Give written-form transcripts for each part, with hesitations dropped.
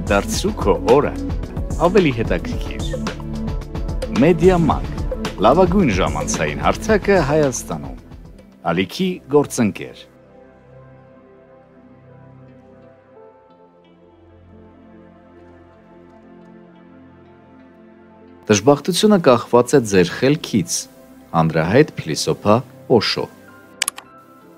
Դարձրու քո օրը ավելի հետաքրքիր։ Մեդիամարկ, լավագույն ժամանցային հարթակը Հայաստանում։ Ալիքի գործընկեր։ Դժբախտությունը կախված է ձեր խելքից, հանրահայտ փիլիսոփա Օշո։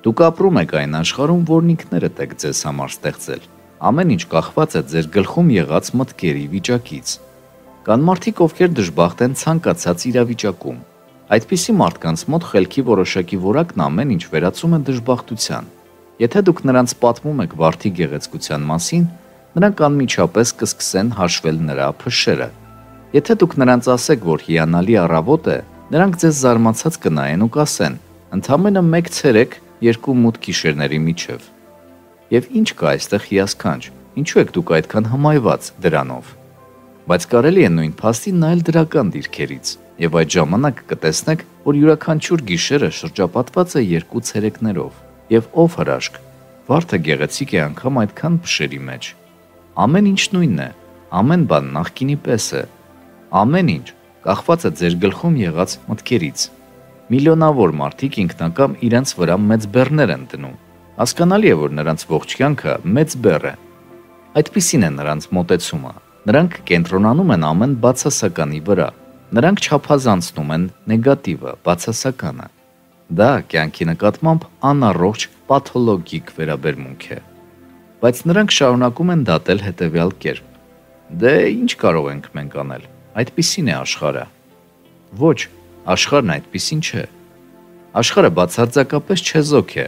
Դուք ապրում եք այն աշխարհում, որն ինքներդ եք ձեզ համար ստեղծել։ Ամեն ինչ կախված է ձեր գլխում եղած մտքերի վիճակից։ Կան մարդիկ, ովքեր դժբախտ են ցանկացած իրավիճակում։ Այդպիսի մարդկանց մոտ խելքի որոշակի որակն ամեն ինչ վերածում է դժբախտության։ Եթե դուք նրանց պատմում եք վարդի գեղեցկության մասին, նրանք անմիջապես կսկսեն հաշվել նրա փշերը։ Եթե դուք նրանց ասեք, որ հիանալի առավոտ է, նրանք ձեզ զարմացած կնայեն ու կասեն. ընդամենը մեկ ցերեկ, երկու մութ գիշերների միջև։ Եվ ինչ կա այստեղ հիասքանչ, ինչու եք դուք այդքան հմայված դրանով։ Բայց կարելի է նույն փաստին նայել դրական դիրքերից, եւ այդ ժամանակ կտեսնեք, որ յուրաքանչյուր գիշերը շրջապատված է երկու ցերեկներով, եւ ով հրաշք, վարդը գեղեցիկ է անգամ այդքան փշերի մեջ։ Ամեն ինչ նույնն է, ամեն բան նախկինի պես է։ Ամեն ինչ կախված է ձեր գլխում եղած մտքերից։ Միլիոնավոր մարդիկ ինքնակամ իրենց վրա մեծ բեռներ են դնում։ Հասկանալի է, որ նրանց ողջ կյանքը մեծ բեռ է։ Այդպիսին է նրանց մոտեցումը։ Նրանք կենտրոնանում են ամեն բացասականի վրա։ Նրանք չափազանցնում են նեգատիվը, բացասականը։ Դա կյանքի նկատմամբ անառողջ պաթոլոգիկ վերաբերմունք է։ Բայց նրանք շարունակում են դատել հետևյալ կերպ. դե ինչ կարող ենք մենք անել։ Այդպիսին է աշխարհը։ Ոչ, աշխարհն այդպիսին չէ։ Աշխարհը բացարձակապես չեզոք է։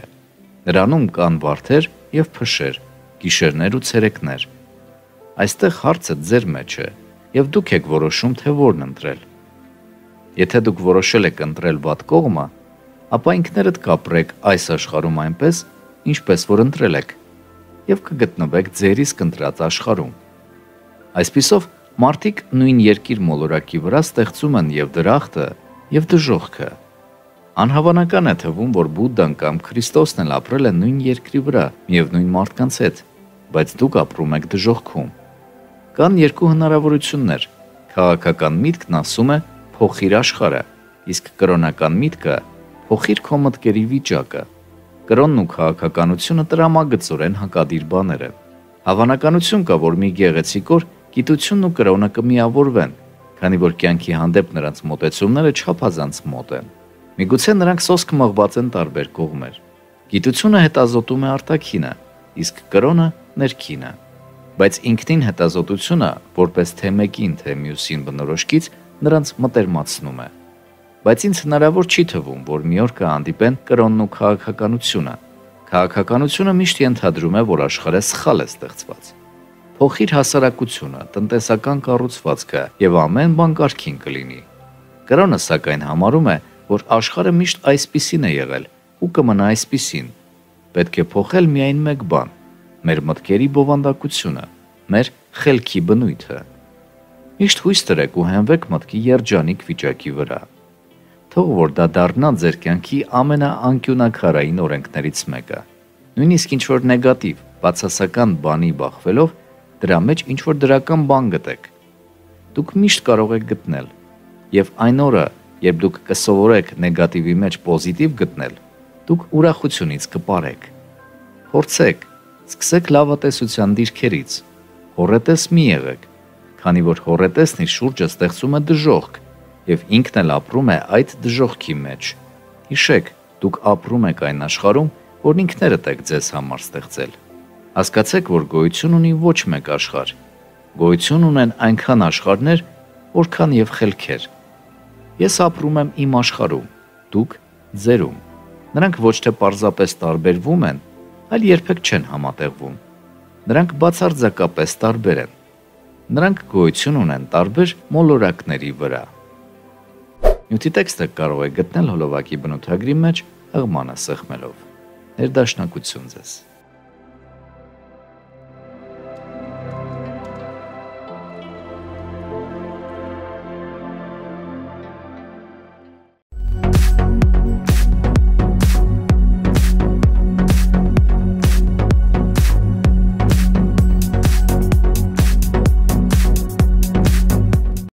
Նրանում կան վարդեր եւ փշեր, գիշերներ ու ցերեկներ։ Այստեղ հարցը ձեր մեջ է, եւ դուք եք որոշում, թե որն ընտրել։ Եթե դուք որոշել եք ընտրել վատ կողմը, ապա ինքներդ կապրեք այս աշխարհում այնպես, ինչպես որ ընտրել եք, եւ կգտնվեք ձեր իսկ ընտրած աշխարհում։ Այսպիսով մարդիկ նույն երկիր մոլորակի վրա ստեղծում են եւ դրախտը, եւ դժոխքը։ Անհավանական է թվում, որ Բուդդան կամ Քրիստոսն էլ ապրել է նույն երկրի վրա, միևնույն մարդկանց հետ, բայց դուք ապրում եք դժոխքում։ Կան երկու հնարավորություններ։ Քաղաքական միտքն ասում է փոխիր աշխարհը, իսկ կրոնական միտքը փոխիր քո մտքերի վիճակը։ Կրոնն ու քաղաքականությունը տրամագծորեն հակադիր բաներ են։ Հավանականություն կա, որ մի գեղեցիկ օր գիտությունն ու կրոնը կմիավորվեն, քանի որ կյանքի հանդեպ նրանց մոտեցումները չափազանց մոտ են։ Միգուցե նրանք սոսկ մղված են տարբեր կողմեր։ Գիտությունը հետազոտում է արտաքինը, իսկ կրոնը ներքինը։ Բայց ինքնին հետազոտությունը, որպես թե մեկին, թե մյուսին բնորոշքից, նրանց մտերմացնում է։ Բայց ինձ հնարավոր չի թվում, որ մի օր կհանդիպեն կրոնն ու քաղաքականությունը։ Քաղաքականությունը միշտ ենթադրում է, որ աշխարհը սխալ է ստեղծված։ Փոխիր հասարակությունը, տնտեսական կառուցվածքը եւ ամեն բան կարգին կլինի։ Կրոնը սակայն համարում է, որ աշխարհը միշտ այսպիսին է եղել ու կմնա այսպիսին։ Պետք է փոխել միայն մեկ բան՝ մեր մտքերի բովանդակությունը, մեր խելքի բնույթը։ Միշտ հույս տրեք ու հենվեք մտքի երջանիկ վիճակի վրա։ Թող որ դա դառնա ձեր կյանքի ամենաանկյունակարային օրենքներից մեկը։ Նույնիսկ ինչ որ նեգատիվ, բացասական բանի բախվելով, դրա մեջ ինչ որ դրական բան գտեք։ Դուք միշտ կարող եք գտնել, եւ այն օրը, երբ դուք կսովորեք նեգատիվի մեջ պոզիտիվ գտնել, դուք ուրախությունից կպարեք։ Փորձեք, սկսեք լավատեսության դիրքերից։ Հոռետես մի եղեք, քանի որ հոռետեսն իր շուրջը ստեղծում է դժոխք, եւ ինքն էլ ապրում է այդ դժոխքի մեջ։ Հիշեք, դուք ապրում եք այն աշխարհում, որն ինքներդ եք ձեզ համար ստեղծել։ Հասկացեք, որ գոյություն ունի ոչ մեկ աշխարհ։ Գոյություն ունեն այնքան աշխարհներ, որքան եւ խելքեր։ Ես ապրում եմ իմ աշխարհում, դուք ձերում։ Նրանք ոչ թե պարզապես տարբերվում են, այլ երբեք չեն համատեղվում։ Նրանք բացարձակապես տարբեր են։ Նրանք գոյություն ունեն տարբեր մոլորակների վրա։ Նյութի տեքստը կարող եք գտնել հոլովակի բնութագրի մեջ հղմանը սեղմելով։ Ներդաշնակություն ձեզ։